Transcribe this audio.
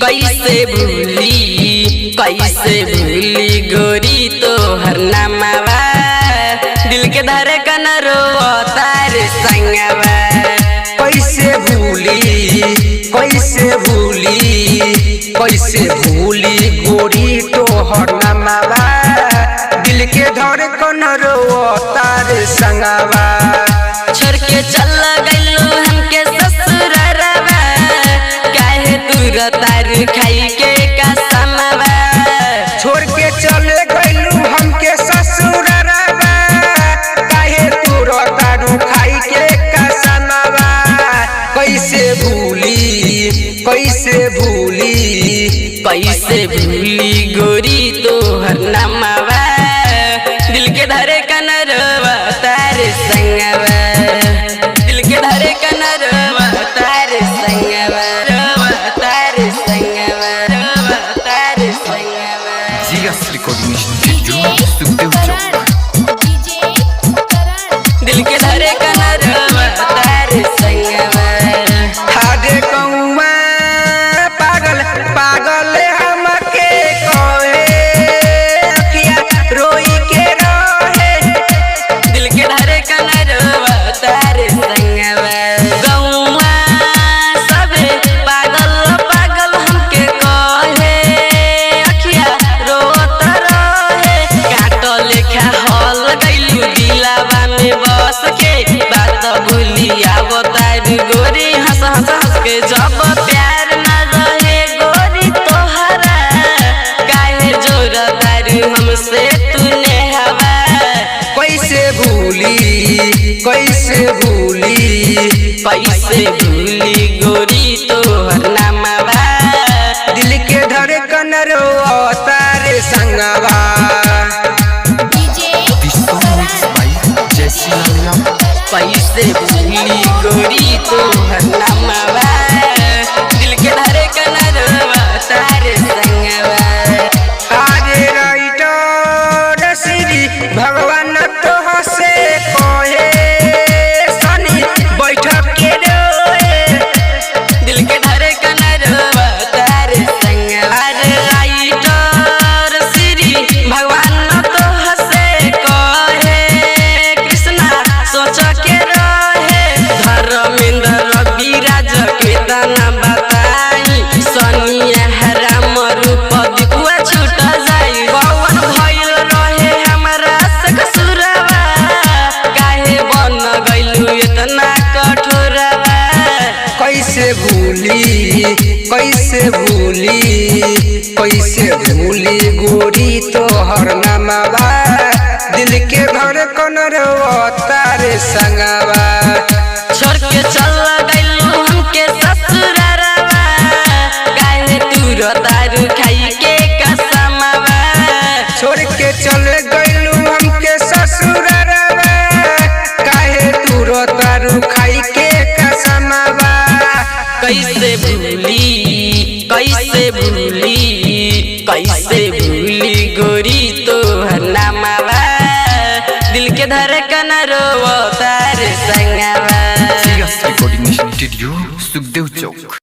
कैसे भूली गोरी तो हर नामवा दिल के धरे कन रोतार संगवा। कैसे भूली गोरी तो हर नामवा दिल के धरे कन रोतार संगवा। छोड़ के चल गइलू हमके ससुररवा काहे दूर तार खाई के कसमवा। छोड़ के चले गइलू हमके ससुररवा काहे दूर तार खाई के कसमवा। कैसे भूली गोरी तो हर नामवा दिल के धरे कन रोतार संगवा। दिल के धरे कन रोतार संगवा, रोतार संगवा, रोतार संगवा। जीएस रिकॉर्डिंग स्टूडियो सुखदेव चौक। दिल के धरे कन रोतार संगवा। हादे कौवा पागल हमके कहे अखिया रोई के रहे। दिल के धरे कन रोतार संगवा। गौवा सबे पागल हमके कहे अखिया रोत रहे। काट लेखा हल गइलू दिलावा में बस के बात भूली आवतार गोरी हंस के। जब प्यार न रहे गोरी तोहरा काहे जोरतार हमसे तूने हवा। कैसे भूली गोरी तो हर नामवा दिल के धरे कन रोतार संगवा। This song is by Jesse Lamia। कैसे भूली गोरी तो हर नामवा दिल के धरे कन रोतार संगवा। आजे राइटर श्री भगवान तो हसे कहे सनी बैठक के रोए। दिल के धरे कन रोतार संगवा। राइटर श्री भगवान तो हसे कहे कृष्णा सोच के रहे। धर्मेंद्र विराज के तना बताई सनिया राम रूप दिखुआ छूट जाई। पवन भइल रहे हमरा से कसूरवा काहे बन गइलू इतना कठोरवा। कैसे भूली गोरी तो हर नामवा दिल के घर कन रोतार संगवा। छोड़ के चल गइलू हमके ससुररवा काहे दूर तार खाई के कसमवा। छोड़ के चले गइलू हमके ससुररवा काहे दूर तारू खाई के कसमवा। कैसे भूली गोरी तो हर नामवा दिल के धरे कन रोतार संगवा। जीएस रिकॉर्डिंग स्टूडियो सुखदेव चौक।